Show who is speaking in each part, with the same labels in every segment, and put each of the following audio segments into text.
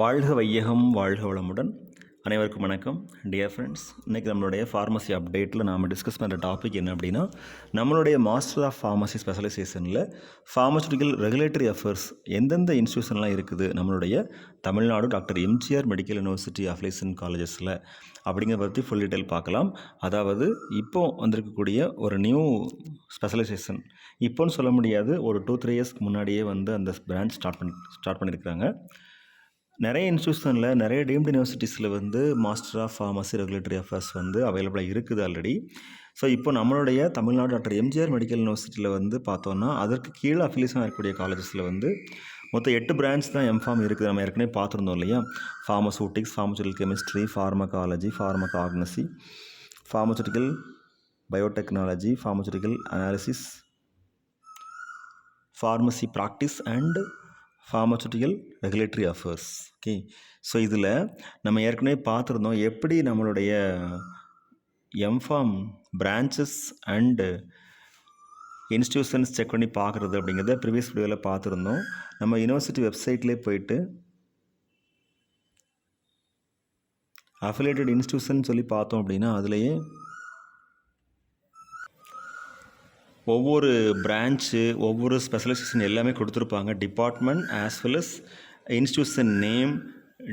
Speaker 1: வாழ்க வையகம் வாழ்க வளமுடன். அனைவருக்கும் வணக்கம். டியர் ஃப்ரெண்ட்ஸ், இன்றைக்கி நம்மளுடைய ஃபார்மசி அப்டேட்டில் நாம் டிஸ்கஸ் பண்ணுற டாபிக் என்ன அப்படின்னா, நம்மளுடைய மாஸ்டர் ஆஃப் ஃபார்மசி ஸ்பெஷலைசேஷனில் ஃபார்மசூட்டிக்கல் ரெகுலேட்டரி அஃபேர்ஸ் எந்தெந்த இன்ஸ்டியூஷன்லாம் இருக்குது நம்மளுடைய Tamil Nadu doctor MGR medical university affiliation காலேஜஸில் அப்படிங்கிறத பற்றி ஃபுல் டீட்டெயில் பார்க்கலாம். அதாவது இப்போ வந்திருக்கக்கூடிய ஒரு நியூ ஸ்பெஷலைசேஷன், இப்போன்னு சொல்ல முடியாது, ஒரு 2-3 இயர்ஸ்க்கு முன்னாடியே அந்த பிரான்ச் ஸ்டார்ட் பண்ணியிருக்கிறாங்க. நிறைய இன்ஸ்டியூஷனில், நிறைய டீம்டு யூனிவர்சிட்டிஸில் master of pharmacy regulatory affairs அவைலபிளாக இருக்குது ஆல்ரெடி. ஸோ இப்போ நம்மளுடைய தமிழ்நாடு டாக்டர் எம்ஜிஆர் மெடிக்கல் யூனிவர்சிட்டியில் பார்த்தோன்னா, அதற்கு கீழே அஃபிலியேஷனாக இருக்கக்கூடிய காலேஜஸில் மொத்தம் 8 பிரான்ச் தான் எம்ஃபார்ம் இருக்குது. நம்ம ஏற்கனவே பார்த்துருந்தோம் இல்லையா? Pharmaceutics, pharmaceutical chemistry, pharmacology, pharmacognosy, pharmaceutical biotechnology, pharmaceutical analysis, pharmacy practice and pharmaceutical regulatory affairs. Okay, so இதில் நம்ம ஏற்கனவே பார்த்துருந்தோம் எப்படி நம்மளுடைய MPharm branches and institutions check பண்ணி பார்க்குறது அப்படிங்கிறத ப்ரீவியஸ் வீடியோவில் பார்த்துருந்தோம். நம்ம யூனிவர்சிட்டி வெப்சைட்லேயே போயிட்டு அஃபிலியேட்டட் இன்ஸ்டியூஷன் சொல்லி பார்த்தோம் அப்படின்னா, அதுலேயே ஒவ்வொரு பிரான்ச்சு, ஒவ்வொரு ஸ்பெஷலைசேஷன் எல்லாமே கொடுத்துருப்பாங்க. Department as well as institution name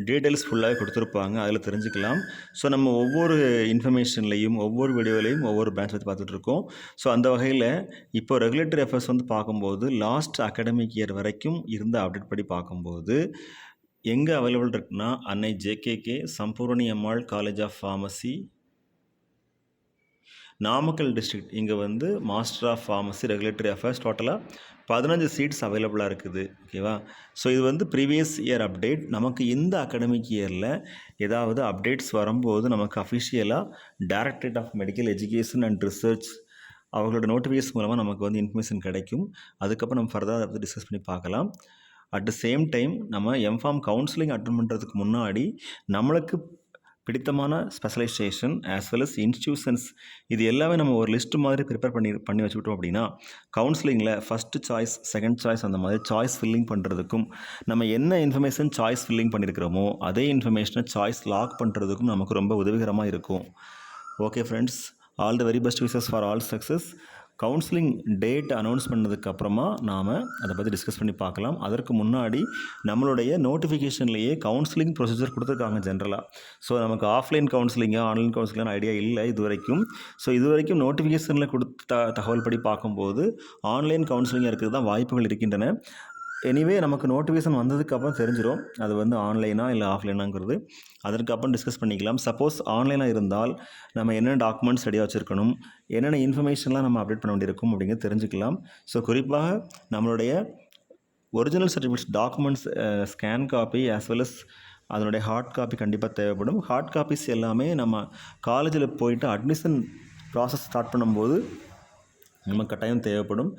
Speaker 1: details ஃபுல்லாக கொடுத்துருப்பாங்க. அதில் தெரிஞ்சுக்கலாம். ஸோ நம்ம ஒவ்வொரு இன்ஃபர்மேஷன்லையும், ஒவ்வொரு வீடியோலையும் ஒவ்வொரு பிரான்ச் பற்றி பார்த்துட்ருக்கோம். ஸோ அந்த வகையில் இப்போ ரெகுலேட்டரி அஃபேர்ஸ் பார்க்கும்போது லாஸ்ட் அகாடமிக் இயர் வரைக்கும் இருந்த அப்டேட் படி பார்க்கும்போது எங்கே அவைலபிள் இருக்குன்னா, Annai JKK Sampoorani Ammal college of pharmacy, Namakkal district, இங்கே master of pharmacy regulatory affairs டோட்டலாக 15 சீட்ஸ் அவைலபிளாக இருக்குது. ஓகேவா? ஸோ இது ப்ரீவியஸ் இயர் அப்டேட். நமக்கு இந்த அகாடமிக் இயரில் ஏதாவது அப்டேட்ஸ் வரும்போது நமக்கு அஃபிஷியலாக directorate of medical education and research அவங்களோட நோட்டிஃபிகேஷன் மூலமாக நமக்கு இன்ஃபர்மேஷன் கிடைக்கும். அதுக்கப்புறம் நம்ம ஃபர்தராக அதை பற்றி டிஸ்கஸ் பண்ணி பார்க்கலாம். அட் த சேம் டைம் நம்ம எம்ஃபார்ம் கவுன்சிலிங் அட்டன் பண்ணுறதுக்கு முன்னாடி நம்மளுக்கு பிடித்தமான specialization as well as institutions இது எல்லாமே நம்ம ஒரு லிஸ்ட் மாதிரி ப்ரிப்பேர் பண்ணி வச்சுக்கிட்டோம் அப்படின்னா, கவுன்சிலிங்கில் ஃபஸ்ட்டு சாய்ஸ், செகண்ட் சாய்ஸ் அந்த மாதிரி சாய்ஸ் ஃபில்லிங் பண்ணுறதுக்கும், நம்ம என்ன இன்ஃபர்மேஷன் சாய்ஸ் ஃபில்லிங் பண்ணியிருக்கிறோமோ அதே இன்ஃபர்மேஷனை சாய்ஸ் லாக் பண்ணுறதுக்கும் நமக்கு ரொம்ப உதவிகரமாக இருக்கும். Okay friends, all the very best wishes for all success. Counselling date announce பண்ணதுக்கப்புறமா நாம் அதை பற்றி டிஸ்கஸ் பண்ணி பார்க்கலாம். அதற்கு முன்னாடி நம்மளுடைய நோட்டிஃபிகேஷன்லேயே கவுன்சிலிங் ப்ரொசீஜர் கொடுத்துருக்காங்க ஜென்ரலாக. ஸோ நமக்கு ஆஃப்லைன் கவுன்சிலிங்காக ஆன்லைன் கவுன்சிலிங்கான ஐடியா இல்லை இது வரைக்கும். ஸோ இது வரைக்கும் நோட்டிஃபிகேஷனில் கொடுத்த தகவல் படி பார்க்கும்போது ஆன்லைன் கவுன்சிலிங்காக இருக்கிறது தான் வாய்ப்புகள் இருக்கின்றன. எனிவே நமக்கு நோட்டிஃபிகேஷன் வந்ததுக்கப்புறம் தெரிஞ்சிடும் அது ஆன்லைனா இல்லை ஆஃப்லைனாங்கிறது. அதற்கப்புறம் டிஸ்கஸ் பண்ணிக்கலாம். சப்போஸ் ஆன்லைனாக இருந்தால் நம்ம என்னென்ன டாக்குமெண்ட்ஸ் ரெடியாக வச்சுருக்கணும், என்னென்ன இன்ஃபர்மேஷன்லாம் நம்ம அப்டேட் பண்ண வேண்டியிருக்கும் அப்படிங்கிறது தெரிஞ்சுக்கலாம். ஸோ குறிப்பாக நம்மளுடைய original certificates documents scan copy as well as அதனுடைய ஹார்ட் காப்பி கண்டிப்பாக தேவைப்படும். ஹார்ட் காப்பீஸ் எல்லாமே நம்ம காலேஜில் போயிட்டு அட்மிஷன் ப்ராசஸ் ஸ்டார்ட் பண்ணும்போது நமக்கு கட்டாயம் தேவைப்படும்.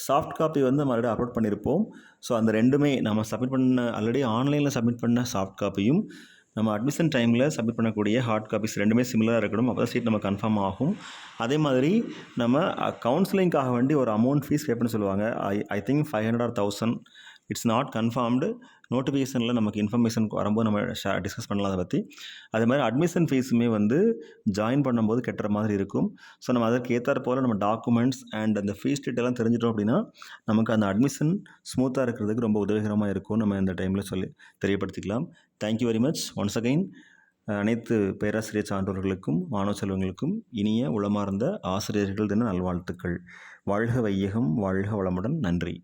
Speaker 1: சாஃப்ட் காப்பி மறுபடியும் அப்லோட் பண்ணியிருப்போம். ஸோ அந்த ரெண்டுமே நம்ம சப்மிட் பண்ண ஆல்ரெடி ஆன்லைனில் சப்மிட் பண்ண சாஃப்ட் காப்பியும் நம்ம அட்மிஷன் டைமில் சப்மிட் பண்ணக்கூடிய ஹார்ட் காப்பீஸ் ரெண்டுமே சிமிலராக இருக்கணும். அப்போ தான் சீட் நம்ம கன்ஃபார்ம் ஆகும். அதே மாதிரி நம்ம கவுன்சிலிங்காக வேண்டி ஒரு அமௌண்ட் ஃபீஸ் பே பண்ண சொல்லுவாங்க. I think 500 or 1000. It's not confirmed. நோட்டிஃபிகேஷனில் நமக்கு இன்ஃபர்மேஷன் வரும்போது நம்ம டிஸ்கஸ் பண்ணலாம் அதை பற்றி. அதே மாதிரி அட்மிஷன் ஃபீஸுமே ஜாயின் பண்ணும்போது கட்டுற மாதிரி இருக்கும். ஸோ நம்ம அதற்கு ஏற்றாற் போல் நம்ம டாக்குமெண்ட்ஸ் அண்ட் அந்த ஃபீஸ் டீட்டெயிலாம் தெரிஞ்சிட்டோம் அப்படின்னா நமக்கு அந்த அட்மிஷன் ஸ்மூத்தாக இருக்கிறதுக்கு ரொம்ப உதவிகரமாக இருக்கும். நம்ம இந்த டைமில் தெரியப்படுத்திக்கலாம். Thank you very much once again. அனைத்து பேராசிரியர் சான்றோர்களுக்கும் மாணவ செல்வங்களுக்கும் இனிய உளமார்ந்த ஆசிரியர்கள் தின நல்வாழ்த்துக்கள். வாழ்க வையகம், வாழ்க வளமுடன். நன்றி.